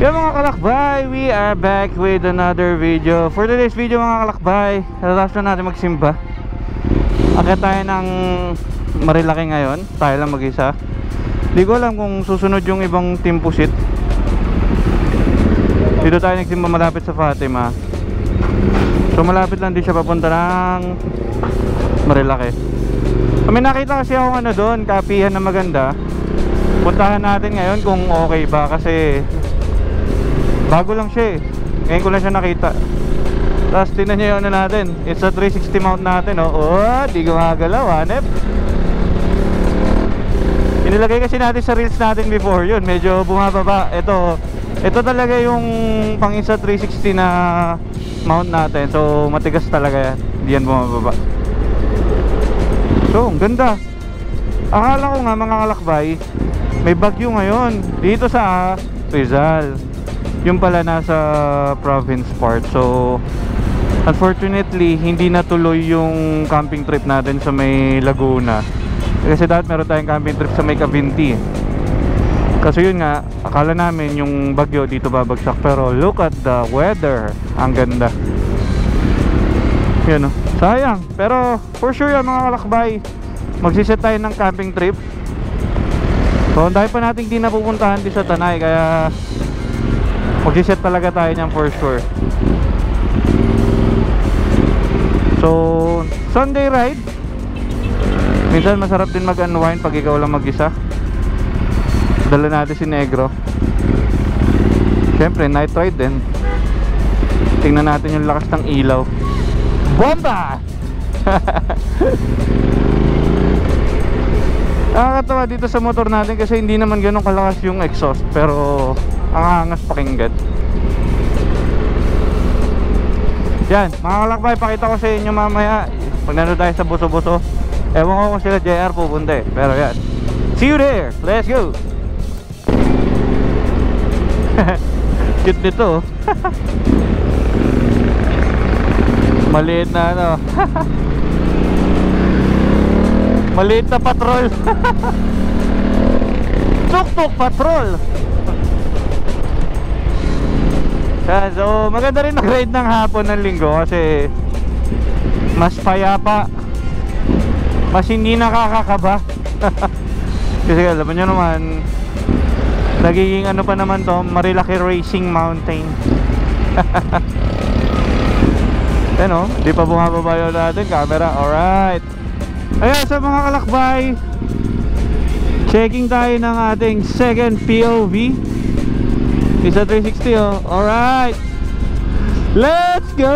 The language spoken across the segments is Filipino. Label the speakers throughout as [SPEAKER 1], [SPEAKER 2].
[SPEAKER 1] Yo mga kalakbay, we are back with another video. For today's video mga kalakbay, natapos na natin magsimba. Akit tayo ng Marilaki ngayon, tayo lang mag-isa. Di ko alam kung susunod yung ibang team pusit. Dito tayo nagsimba malapit sa Fatima. So malapit lang din siya papunta ng Marilaki. May nakita kasi ako ano doon, kapihan na maganda. Puntahan natin ngayon kung okay ba, kasi bago lang siya eh. Ngayon ko lang siya nakita. Tapos tingnan nyo yung ano natin, it's a 360 mount natin, oh. Oh, di gumagalaw, hanep. Inilagay kasi natin sa reels natin before, yun medyo bumababa. Ito talaga yung pang isa 360 na mount natin. So matigas talaga yan, hindi yan bumababa. So ang ganda. Akala ko nga mga kalakbay, may bagyo ngayon dito sa Rizal. Yung pala nasa province part. So unfortunately hindi natuloy yung camping trip natin sa may Laguna. Kasi dati meron tayong camping trip sa may Cavinti. Kasi yun nga, akala namin yung bagyo dito babagsak. Pero look at the weather, ang ganda. Yun o, sayang. Pero for sure yan mga kalakbay, magsiset tayo ng camping trip. So dahil pa natin di napupuntahan di sa Tanay, kaya magsiset talaga tayo niyan for sure. So Sunday ride, minsan masarap din mag-unwind pag ikaw lang mag-isa. Dala natin si Negro. Siyempre night ride din. Tingnan natin yung lakas ng ilaw. Bomba! Nakakatawa dito sa motor natin kasi hindi naman ganun kalakas yung exhaust, pero ang angas pakinggan. Yan, mga kalakbay, pakita ko sa inyo mamaya pag nanood tayo sa Buso-Buso. Ewan ko kung sila JR pupunta eh, pero yan, see you there, let's go. Cute nito. Maliit na ano. Maliit na patrol. Tuk-tuk patrol. So maganda rin mag-ride ng hapon ng linggo kasi mas payapa, mas hindi nakakakaba. Kasi alam nyo naman, nagiging ano pa naman to, Marilaki Racing Mountain. Ano, di pa bumababa yun natin camera. Alright. Ayan, sa mga kalakbay, checking tayo ng ating second POV. Isa 360 oh. Alright, let's go.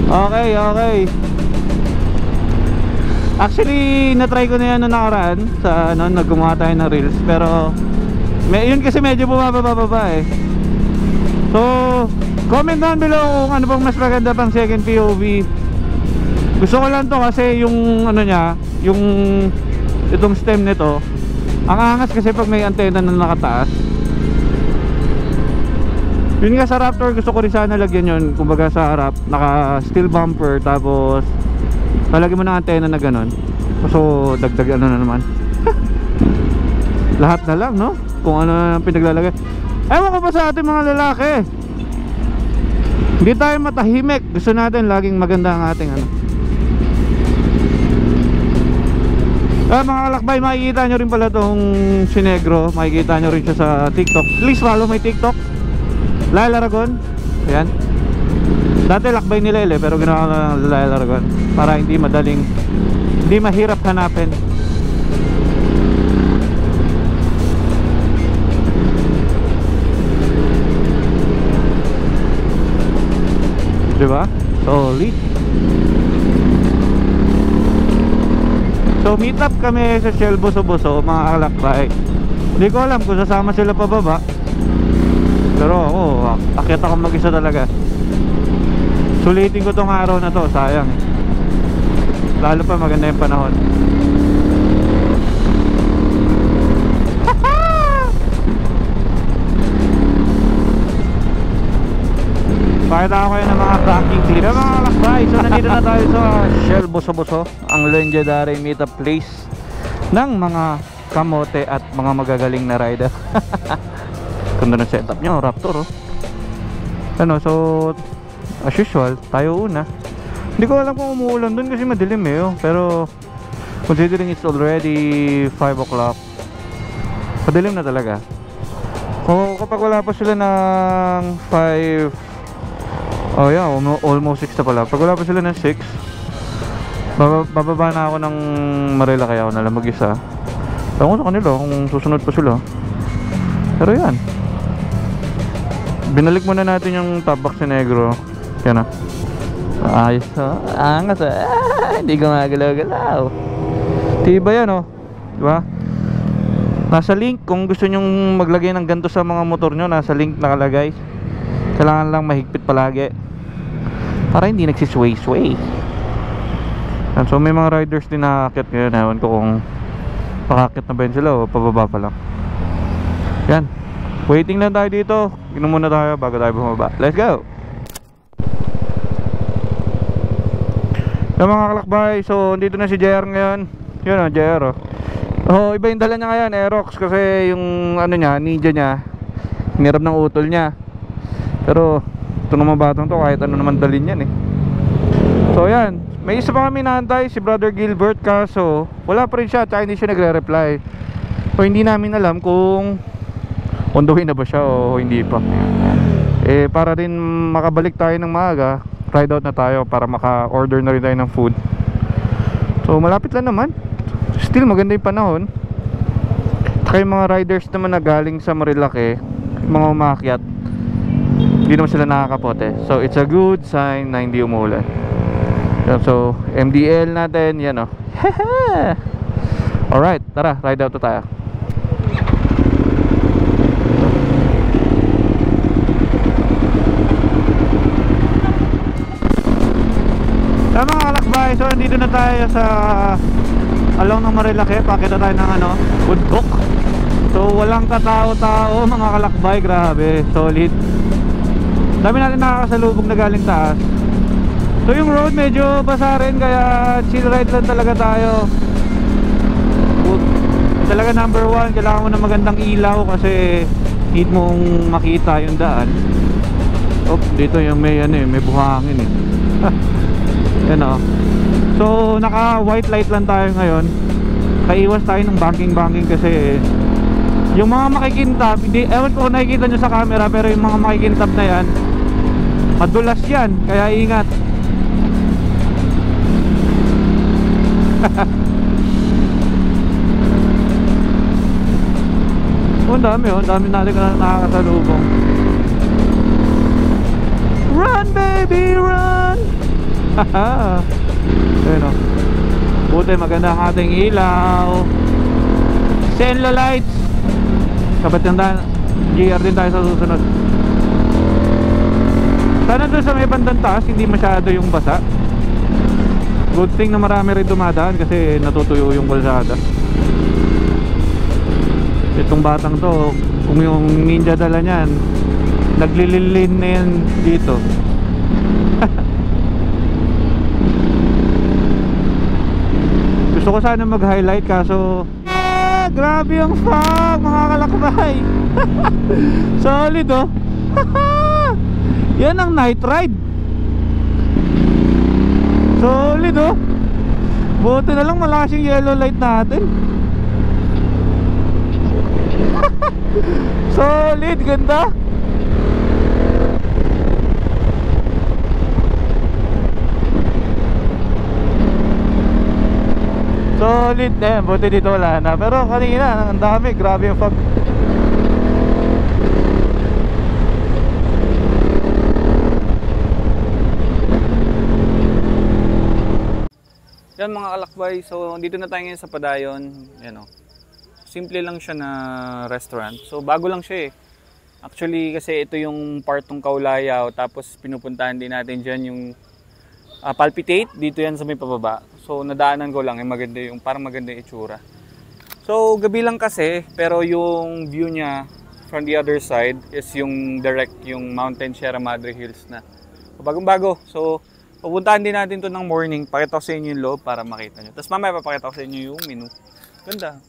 [SPEAKER 1] Okay. Actually, na-try ko na yan noong nakaraan sa ano, naggumawa tayo ng reels. Pero yun kasi medyo bumababa eh. So comment down below kung ano bang mas maganda pang second POV. Gusto ko lang to kasi yung ano niya, yung itong stem nito, ang angas kasi pag may antena na nakataas. Yun nga sa Raptor, gusto ko rin sana lagyan yun. Kumbaga sa harap, naka steel bumper, tapos talagyan mo ng antena na ganon. So dagdag ano na naman. Lahat na lang no, kung ano na pinaglalagay. Ewan ko pa sa ating mga lalaki, hindi tayo matahimik. Gusto natin laging maganda ang ating ano. Mga kalakbay, makikita nyo rin pala tong si Negro. Makikita nyo rin siya sa TikTok. Please follow my TikTok, Lyle Aragon. Ayan. Dati lakbay ni Lele, pero ginawa ko na ng Lyle Aragon para hindi mahirap hanapin. Diba? Solid. So meet up kami sa Shell Buso-Buso mga kalakbay. Hindi ko alam kung sasama sila pababa, pero ako, akyat ako mag-isa talaga. Sulitin ko tong araw na to, sayang eh. Lalo pa maganda yung panahon. Pakita ko kayo ng mga pranking clip. Mga kalakbay, so nandito na tayo sa Shell Buso-Buso, ang legendary meetup place ng mga kamote at mga magagaling na rider. Ganda ng setup nyo, Raptor oh. Ano, so as usual, tayo una. Hindi ko alam kung umuulan dun kasi madilim eh oh. Pero considering it's already 5 o'clock, madilim na talaga. Kapag wala pa sila ng 5, oh yeah, almost 6 na pala. Pag wala pa sila ng 6, bababa na ako ng Marila, kaya ako nalang mag-isa. Tango sa kanila kung susunod pa sila. Pero yan, binalik muna natin yung top box ni Negro. Yan na. Ayos ha. Angas ha. Hindi ko magalaw-galaw. Tiba yan oh. Diba? Nasa link, kung gusto nyong maglagay ng ganito sa mga motor nyo, nasa link nakalagay. Kailangan lang mahigpit palagi para hindi nagsisway-sway. So may mga riders din nakakit ngayon. Ewan ko kung pakakit na ba yun sila o pababa pa lang. Yan, waiting lang tayo dito. Inom muna tayo bago tayo bumaba. Let's go! Yung mga kalakbay, so dito na si JR ngayon. Yun o, JR o. Oh, iba yung dala niya ngayon, Aerox, kasi yung ano niya, Ninja niya, hinirap ng utol niya. Pero ito naman batang to, kahit ano naman dalhin yan eh. So yan, may isa pa kami naantay, si Brother Gilbert, kaso wala pa rin siya, tsaka hindi siya nagre-reply. So hindi namin alam kung on the way na ba siya o hindi pa. Eh para din makabalik tayo ng maaga, ride out na tayo para maka-order na rin tayo ng food. So malapit lang naman. Still maganda yung panahon. Tsaka yung mga riders naman na galing sa Marilake, yung mga umakyat, hindi naman sila nakakapote. So it's a good sign na hindi umuulan. So MDL natin, yan o. Alright, tara, ride out na tayo. Tama mga kalakbay, so nandito na tayo sa along ng Marilake. Pakita tayo ng ano, Woodcock. So walang katao-tao mga kalakbay, grabe, solid. Dami natin nakakasalubog na galing taas. So yung road medyo basa rin, kaya chill ride lang talaga tayo. Talaga number 1, kailangan mo ng magandang ilaw kasi need mong makita yung daan. Oh, dito yung may ano eh, may buhangin eh. Yan o. So naka white light lang tayo ngayon. Kaiwas tayo ng banking kasi yung mga makikintab, hindi, ewan ko kung nakikita nyo sa camera, pero yung mga makikintab na yan, madulas yan, kaya ingat. Oh, dami natin na nakakasalubong. Run baby run. Haha. Ayun o. Buti maganda ang ating ilaw. Senlo lights. Kabat yung GR din tayo sa susunod. Sana doon sa may bandang taas hindi masyado yung basa. Good thing na marami rin dumadaan kasi natutuyo yung kalsada. Itong batang to, kung yung Ninja dala niyan, naglililin na yan dito. Gusto ko sana mag-highlight kaso grabe yung fog mga kalakbay. Solid oh. Yan ang night ride. Solid oh. Buti na lang malakas yung yellow light natin. Solid, ganda. Solid na yan, buti dito wala na. Pero kanina, ang dami, grabe yung fog. Yan mga kalakbay, so dito na tayo ngayon sa Padayon. Yan o. Simple lang siya na restaurant. So bago lang siya eh. Actually kasi ito yung part ng Kaulayaw. Tapos pinupuntahan din natin dyan yung Palpitate. Dito yan sa may pababa. So nadaanan ko lang, maganda yung, parang maganda yung itsura. So gabi lang kasi, pero yung view niya from the other side is yung direct yung Mountain Sierra Madre Hills na. So bagong bago. So pupuntahan din natin to ng morning. Pakita ko sa inyo yung loob para makita nyo. Tapos mamaya papakita ko sa inyo yung menu. Ganda.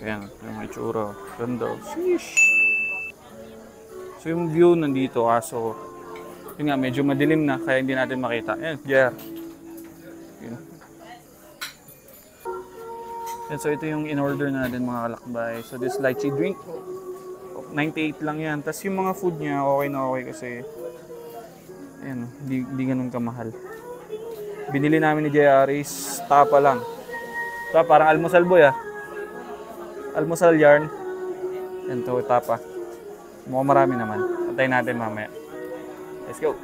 [SPEAKER 1] Ayan, yung itsura. Ganda. Sheesh. So yung view nandito, kaso yun nga, medyo madilim na, kaya hindi natin makita. Ayan, yeah. Yun. Yan, so ito yung in-order natin mga kalakbay. So this lychee drink, 98 lang yan. Tapos yung mga food niya, okay na okay kasi ayan, di ganun kamahal. Binili namin ni JR's, tapa lang. Ito, parang almusal boy almusal yarn. Yan to, tapa. Mukhang marami naman. Patayin natin mamaya. Let's go.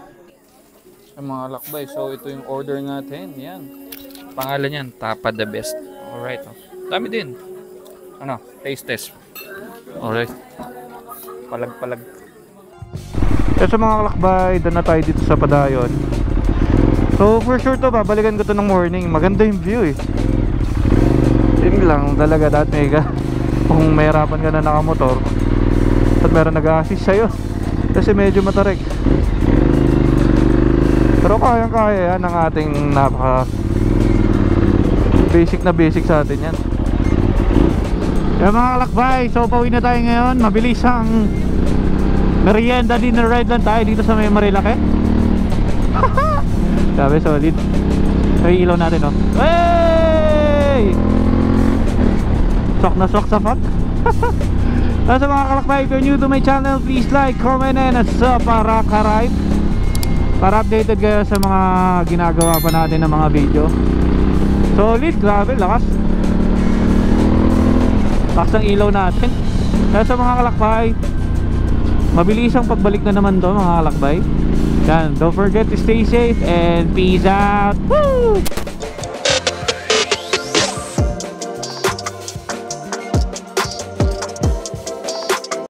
[SPEAKER 1] Ang mga lakbay, so ito yung order natin. Yan. Pangalan yan, Tapa the Best. Alright. Oh. Dami din. Ano? Taste test. Alright. Palag-palag. Kaya sa mga kalakbay, doon na tayo dito sa Padayon. So for sure to, babalikan ko to ng morning. Maganda yung view eh. Yun lang talaga, dati mega. Kung mahirapan ka na nakamotor at meron nag-assist sa'yo kasi medyo matarik. Pero kayang-kaya yan ng ating napaka basic sa atin yan. Kaya mga kalakbay, so pauwi na tayo ngayon. Mabilis ang merienda, dinner ride lang tayo dito sa may Marilake. Sabi solid. May ilaw natin oh. Hey! Sok na sok sa fuck. Sa mga kalakbay, if you're new to my channel, please like, comment, and subscribe para updated kayo sa mga ginagawa pa natin ng mga video. Solid, grabe, lakas ng ilaw natin. Kaya sa mga kalakbay, mabilis ang pagbalik na naman to mga kalakbay. Yan, don't forget to stay safe and peace out. Woo!